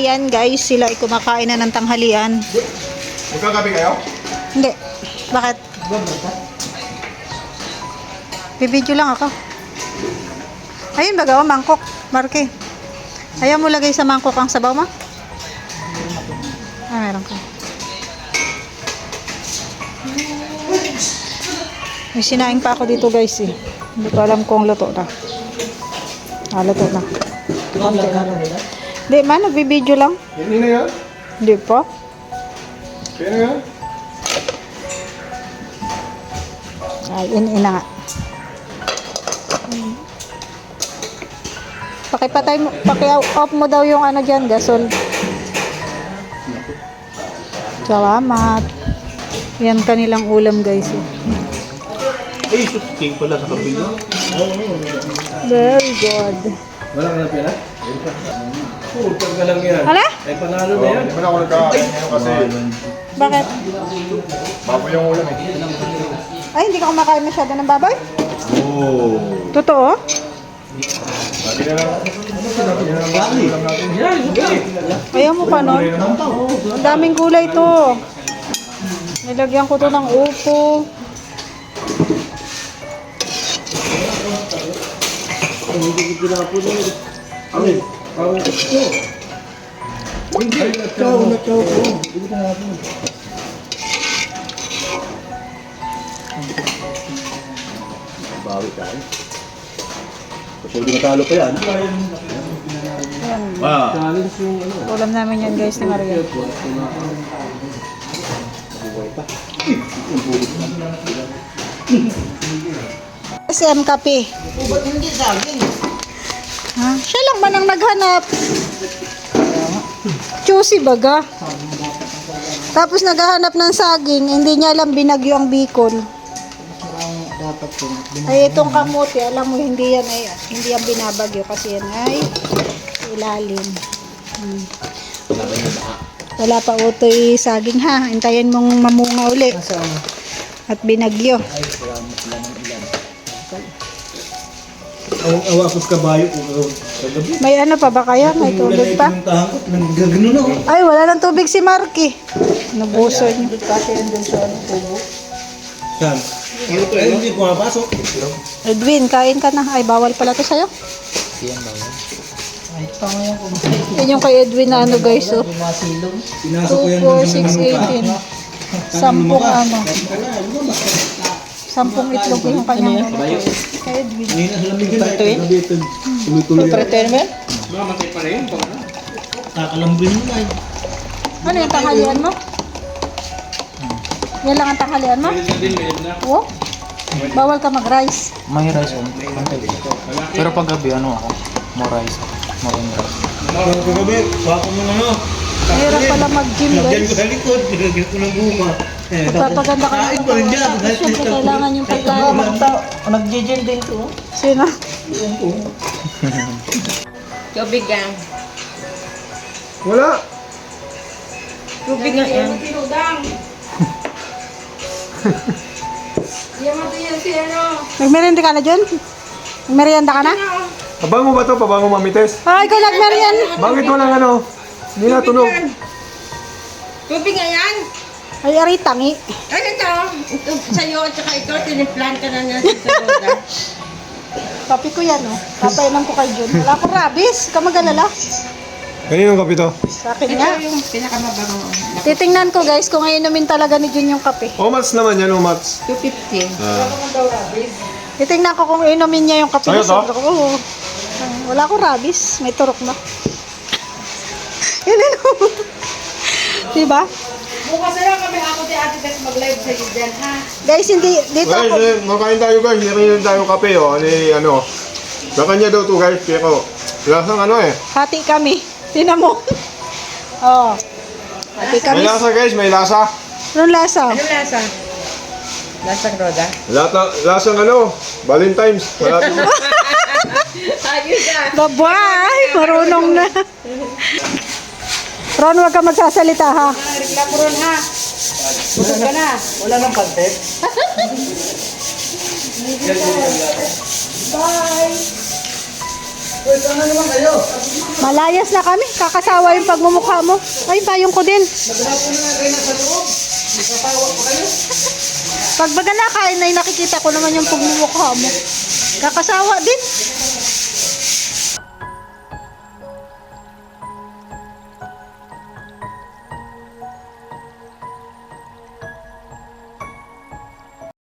Ayan guys, sila ay kumakain na ng tanghalian. Magkakabi kayo? Hindi. Bakit? Bibidyo lang ako. Ayun baga, mangkok. Marky. Ayaw mo lagay sa mangkok ang sabaw mo? Ah, meron ka. May sinaing pa ako dito guys eh. Hindi ko alam kung luto na. Ah, luto na. Konti na lang. Hindi man, nagbibidyo lang. Yan na yan? Hindi pa. Kaya na yan? Ay, ina nga. Pakipatay mo, paki-off mo daw yung ano dyan, gasol. Salamat. Yan kanilang ulam guys. Ay, king pala sa kabila. Very good. Wala ka na pera? Purpag ka lang yan. Hala? Ay, panalo na yan. Hindi mo na ako nagkakain ngayon kasi Bakit? baboy yung ulam eh. Ay, hindi ka kumakain masyado ng baboy? Oo. Totoo? Lagi na lang. Lagi na lang baboy ulam natin. Ayaw mo pa nun? Ang daming gulay to. Nilagyan ko to ng upo. Bawi tayo. Kasi hindi matalo pa yan. Ayan. Ulam namin yan guys ni Maria. SM Kape. Ha? Siya lang ba nang naghanap? Choosy baga. Tapos naghahanap ng saging, hindi niya alam binagyo ang Bicol. Ay itong kamote, alam mo hindi yan binabagyo kasi yan ay ilalim. Wala pa utoy saging ha. Hintayin mong mamunga uli. At binagyo. Awa ko sa kabayo ko kagabi. May ano pa ba kaya? May tubig pa? Nagagano na ako. Ay, wala nang tubig si Marky. Nabuso niya. Saan? Ay, hindi pumapasok. Edwin, kain ka na. Ay, bawal pala to sa'yo. Yan yung kay Edwin na ano guys. Oh. Pinasok ko 2, yan 4, 6, 18. Sampung ano. Sampung itlog yung kanyang ano. Kay Edwin. Kanina sa lamig yun. Ito eh. Tumutuloy ako. Mamatay pa rin. Kakalambrin mo na eh. Ano yung tanghalian mo? Yan lang ang tanghalian mo? Oo? Bawal ka mag-rice. May rice on. Pero pag gabi, ano ako? More rice. More rice. Kagabi, baka mo na no. Mahirap pala mag-gym Lagyan ko guys. sa likod. Nilagyan ko ng guma. Magpapaganda ka Kain ng pa rin dyan. katawan. Siyempre kailangan yung pagkain. Nag-gym din ko. Sino? Tubig yan. Wala. Tubig nga yan. Nagmerienda ka na dyan? Nagmerienda ka na? Pabango ba to? Pabango mamites? Ay, ikaw nagmerienda. Bakit walang ano? Hindi na tunog. Tubig nga yan. Ay, ari tangi. Ay, ito. Ito sa'yo at saka ito. Tinimplan ka na niya sa roda. Kapi ko yan, oh. Papainom ko kay Jun. Wala ko rabis. Ka mag-alala. Kaninong kape to? Sa akin Ito nga. yung pinakamabango. Titingnan ko guys kung inumin talaga ni Jun yung kape. Omats naman yan, omats. 250. Titingnan ko kung inumin niya yung kape. Sa'yo to? Oo. Wala ko rabis. May turok na. Yun inom. Diba? Bukas na lang kami ako di Ate Tess mag-live sa iyo dyan, ha? Guys, hindi. Dito Guys, ako. makain tayo guys. Hindi tayo kape oh. Ano? Sa kanya daw to guys. Pero lasang ano eh. Hati kami. Tinan mo. Oh. Hati kami. May lasa guys, may lasa. Anong lasa? Anong lasa? Lasang roda? Lasang ano? Valentine's. Malapit na. Ayos ah! Bye-bye! Marunong na. Ron, huwag ka magsasalita ha. Reklamo ron ha! Busog ka na! Wala nang pantet. Bye! Malayas na kami. Kakasawa yung pagmumukha mo. Ay, payong ko din. Pag baga nakain na nakikita ko naman yung pagmumukha mo. Kakasawa din.